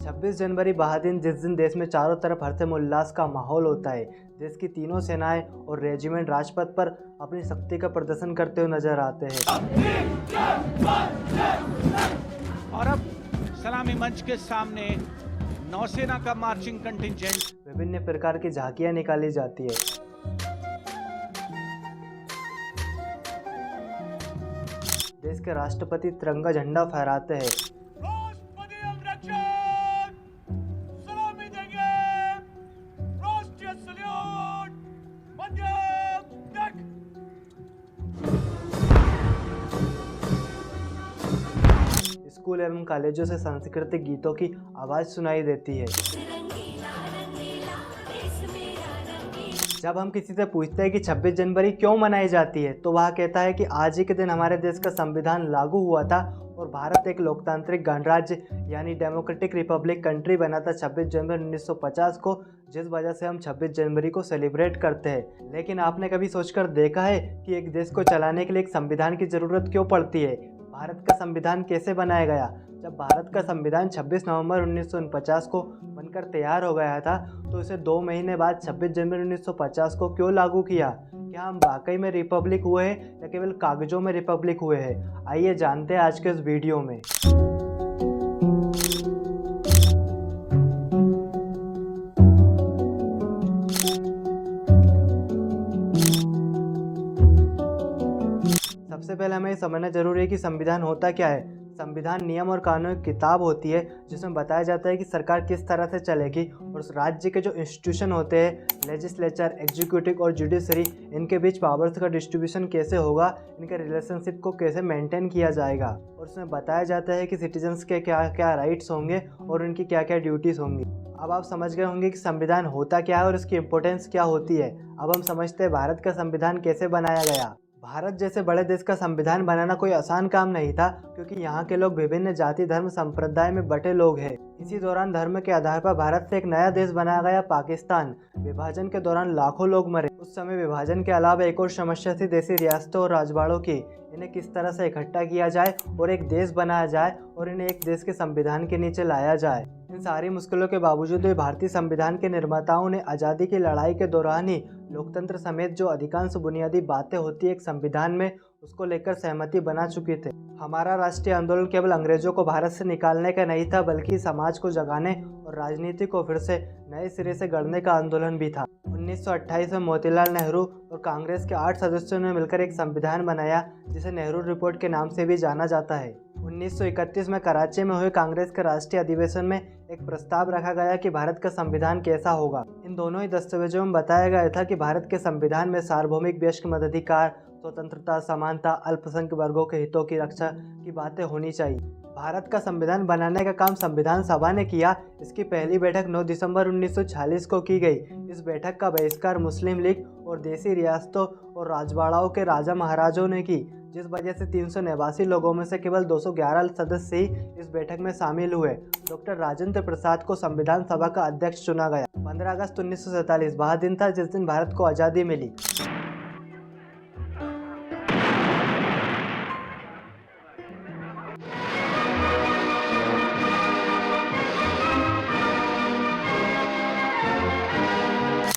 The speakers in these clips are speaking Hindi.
26 जनवरी वह दिन जिस दिन देश में चारों तरफ हर्षों उल्लास का माहौल होता है। देश की तीनों सेनाएं और रेजिमेंट राजपथ पर अपनी शक्ति का प्रदर्शन करते हुए नजर आते हैं। और अब सलामी मंच के सामने नौसेना का मार्चिंग कंटिंजेंट विभिन्न प्रकार की झांकियां निकाली जाती है। देश के राष्ट्रपति तिरंगा झंडा फहराते हैं। राष्ट्रपति अभिरक्षक सलामी देंगे। राष्ट्रीय सल्यूट मध्यम तक। स्कूल एवं कॉलेजों से सांस्कृतिक गीतों की आवाज सुनाई देती है। जब हम किसी से पूछते हैं कि 26 जनवरी क्यों मनाई जाती है, तो वह कहता है कि आज ही के दिन हमारे देश का संविधान लागू हुआ था और भारत एक लोकतांत्रिक गणराज्य यानी डेमोक्रेटिक रिपब्लिक कंट्री बना था 26 जनवरी 1950 को, जिस वजह से हम 26 जनवरी को सेलिब्रेट करते हैं। लेकिन आपने कभी सोचकर देखा है कि एक देश को चलाने के लिए एक संविधान की ज़रूरत क्यों पड़ती है? भारत का संविधान कैसे बनाया गया? जब भारत का संविधान 26 नवंबर 1949 को बनकर तैयार हो गया था, तो इसे 2 महीने बाद 26 जनवरी 1950 को क्यों लागू किया? क्या हम वाकई में रिपब्लिक हुए हैं या केवल कागजों में रिपब्लिक हुए हैं? आइए जानते हैं आज के इस वीडियो में। सबसे पहले हमें समझना जरूरी है कि संविधान होता क्या है। संविधान नियम और कानून की किताब होती है जिसमें बताया जाता है कि सरकार किस तरह से चलेगी और उस राज्य के जो इंस्टीट्यूशन होते हैं, लेजिस्लेचर, एग्जीक्यूटिव और जुडिशरी, इनके बीच पावर्स का डिस्ट्रीब्यूशन कैसे होगा, इनके रिलेशनशिप को कैसे मेंटेन किया जाएगा। और उसमें बताया जाता है कि सिटीजन्स के क्या क्या राइट्स होंगे और उनकी क्या क्या ड्यूटीज़ होंगी। अब आप समझ गए होंगे कि संविधान होता क्या है और इसकी इम्पोर्टेंस क्या होती है। अब हम समझते हैं भारत का संविधान कैसे बनाया गया। भारत जैसे बड़े देश का संविधान बनाना कोई आसान काम नहीं था, क्योंकि यहाँ के लोग विभिन्न जाति, धर्म, संप्रदाय में बटे लोग हैं। इसी दौरान धर्म के आधार पर भारत से एक नया देश बनाया गया, पाकिस्तान। विभाजन के दौरान लाखों लोग मरे। उस समय विभाजन के अलावा एक और समस्या थी देसी रियासतों और राजवाड़ों की। इन्हें किस तरह से इकट्ठा किया जाए और एक देश बनाया जाए और इन्हें एक देश के संविधान के नीचे लाया जाए। इन सारी मुश्किलों के बावजूद भी भारतीय संविधान के निर्माताओं ने आज़ादी की लड़ाई के दौरान ही लोकतंत्र समेत जो अधिकांश बुनियादी बातें होती है एक संविधान में, उसको लेकर सहमति बना चुके थे। हमारा राष्ट्रीय आंदोलन केवल अंग्रेजों को भारत से निकालने का नहीं था, बल्कि समाज को जगाने और राजनीति को फिर से नए सिरे से गढ़ने का आंदोलन भी था। 1928 में मोतीलाल नेहरू और कांग्रेस के 8 सदस्यों ने मिलकर एक संविधान बनाया, जिसे नेहरू रिपोर्ट के नाम से भी जाना जाता है। 1931 में कराची में हुए कांग्रेस के राष्ट्रीय अधिवेशन में एक प्रस्ताव रखा गया कि भारत का संविधान कैसा होगा। इन दोनों ही दस्तावेजों में बताया गया था कि भारत के संविधान में सार्वभौमिक वयस्क मताधिकार, स्वतंत्रता, समानता, अल्पसंख्यक वर्गों के हितों की रक्षा की बातें होनी चाहिए। भारत का संविधान बनाने का काम संविधान सभा ने किया। इसकी पहली बैठक 9 दिसंबर 1946 को की गई। इस बैठक का बहिष्कार मुस्लिम लीग और देसी रियासतों और राजवाड़ाओं के राजा महाराजों ने की, जिस वजह से 389 लोगों में से केवल 211 सदस्य ही इस बैठक में शामिल हुए। डॉक्टर राजेंद्र प्रसाद को संविधान सभा का अध्यक्ष चुना गया। 15 अगस्त 1947 वह दिन था जिस दिन भारत को आज़ादी मिली।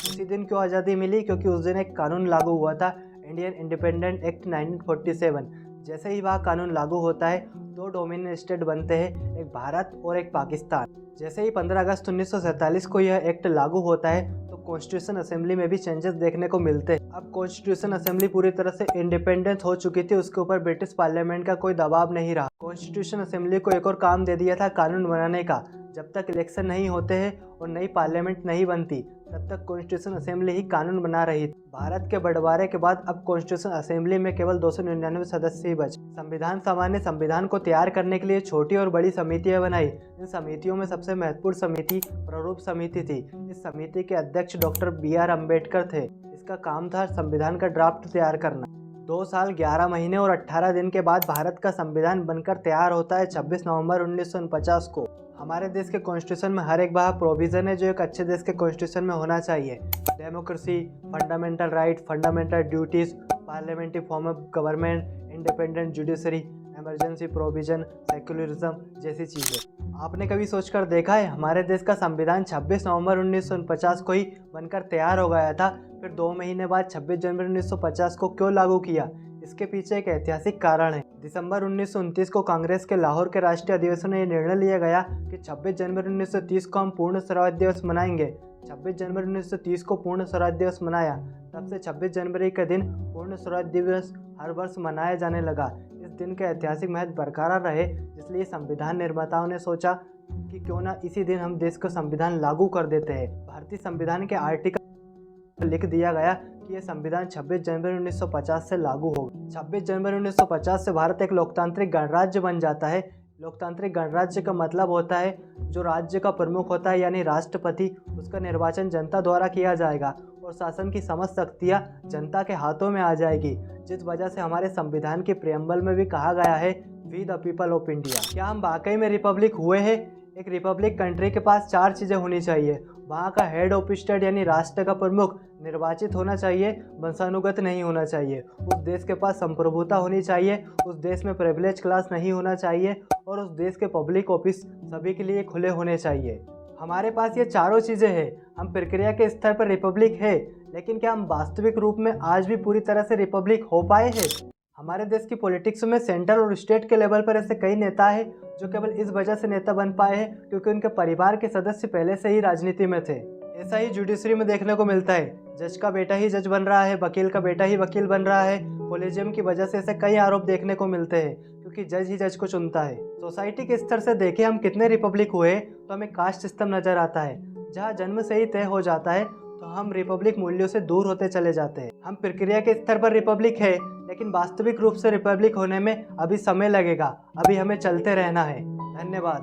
उसी दिन क्यों आज़ादी मिली? क्योंकि उस दिन एक कानून लागू हुआ था, इंडियन इंडिपेंडेंट एक्ट 1947। जैसे ही वह कानून लागू होता है, 2 डोमिनियन स्टेट बनते हैं, एक भारत और एक पाकिस्तान। जैसे ही 15 अगस्त 1947 को यह एक्ट लागू होता है, तो कॉन्स्टिट्यूशन असेंबली में भी चेंजेस देखने को मिलते हैं। अब कॉन्स्टिट्यूशन असेंबली पूरी तरह से इंडिपेंडेंट हो चुकी थी, उसके ऊपर ब्रिटिश पार्लियामेंट का कोई दबाव नहीं रहा। कॉन्स्टिट्यूशन असेंबली को एक और काम दे दिया था, कानून बनाने का। जब तक इलेक्शन नहीं होते हैं और नई पार्लियामेंट नहीं बनती, तब तक कॉन्स्टिट्यूशन असेंबली ही कानून बना रही थी। भारत के बंटवारे के बाद अब कॉन्स्टिट्यूशन असेंबली में केवल 299 सदस्य ही बचे। संविधान सभा ने संविधान को तैयार करने के लिए छोटी और बड़ी समितियां बनाई। इन समितियों में सबसे महत्वपूर्ण समिति प्रारूप समिति थी। इस समिति के अध्यक्ष डॉक्टर BR अम्बेडकर थे। इसका काम था संविधान का ड्राफ्ट तैयार करना। 2 साल 11 महीने और 18 दिन के बाद भारत का संविधान बनकर तैयार होता है 26 नवंबर 1949 को। हमारे देश के कॉन्स्टिट्यूशन में हर एक वह प्रोविज़न है जो एक अच्छे देश के कॉन्स्टिट्यूशन में होना चाहिए। Democracy, fundamental right, fundamental duties, parliamentary form of government, independent judiciary, emergency provision, secularism जैसी चीज़ें। आपने कभी सोचकर देखा है हमारे देश का संविधान 26 नवंबर 1949 को ही बनकर तैयार हो गया था, फिर 2 महीने बाद 26 जनवरी 1950 को क्यों लागू किया? इसके पीछे एक ऐतिहासिक कारण है। दिसंबर 1929 को कांग्रेस के लाहौर के राष्ट्रीय अधिवेशन में यह निर्णय लिया गया कि 26 जनवरी 1930 को हम पूर्ण स्वराज दिवस मनाएंगे। 26 जनवरी 1930 को पूर्ण स्वराज दिवस मनाया, तब से 26 जनवरी के दिन पूर्ण स्वराज दिवस हर वर्ष मनाया जाने लगा। इस दिन का ऐतिहासिक महत्व बरकरार रहे, इसलिए संविधान निर्माताओं ने सोचा कि क्यों ना इसी दिन हम देश को संविधान लागू कर देते हैं। भारतीय संविधान के आर्टिकल लिख दिया गया कि यह संविधान 26 जनवरी 1950 से लागू होगा। 26 जनवरी 1950 से भारत एक लोकतांत्रिक गणराज्य बन जाता है। लोकतांत्रिक गणराज्य का मतलब होता है जो राज्य का प्रमुख होता है यानी राष्ट्रपति, उसका निर्वाचन जनता द्वारा किया जाएगा और शासन की समस्त शक्तियाँ जनता के हाथों में आ जाएगी, जिस वजह से हमारे संविधान के प्रियम्बल में भी कहा गया है we the people of India. क्या हम वाकई में रिपब्लिक हुए हैं? एक रिपब्लिक कंट्री के पास 4 चीज़ें होनी चाहिए। वहाँ का हेड ऑफ स्टेट यानी राष्ट्र का प्रमुख निर्वाचित होना चाहिए, वंशानुगत नहीं होना चाहिए। उस देश के पास संप्रभुता होनी चाहिए, उस देश में प्रिविलेज क्लास नहीं होना चाहिए और उस देश के पब्लिक ऑफिस सभी के लिए खुले होने चाहिए। हमारे पास ये चारों चीज़ें हैं। हम प्रक्रिया के स्तर पर रिपब्लिक है, लेकिन क्या हम वास्तविक रूप में आज भी पूरी तरह से रिपब्लिक हो पाए हैं? हमारे देश की पॉलिटिक्स में सेंट्रल और स्टेट के लेवल पर ऐसे कई नेता हैं जो केवल इस वजह से नेता बन पाए हैं क्योंकि उनके परिवार के सदस्य पहले से ही राजनीति में थे। ऐसा ही जुडिशरी में देखने को मिलता है। जज का बेटा ही जज बन रहा है, वकील का बेटा ही वकील बन रहा है। कोलेजियम की वजह से ऐसे कई आरोप देखने को मिलते हैं क्योंकि जज ही जज को चुनता है। सोसाइटी के स्तर से देखें हम कितने रिपब्लिक हुए तो हमें कास्ट सिस्टम नजर आता है, जहाँ जन्म से ही तय हो जाता है तो हम रिपब्लिक मूल्यों से दूर होते चले जाते हैं। हम प्रक्रिया के स्तर पर रिपब्लिक है, लेकिन वास्तविक रूप से रिपब्लिक होने में अभी समय लगेगा। अभी हमें चलते रहना है। धन्यवाद।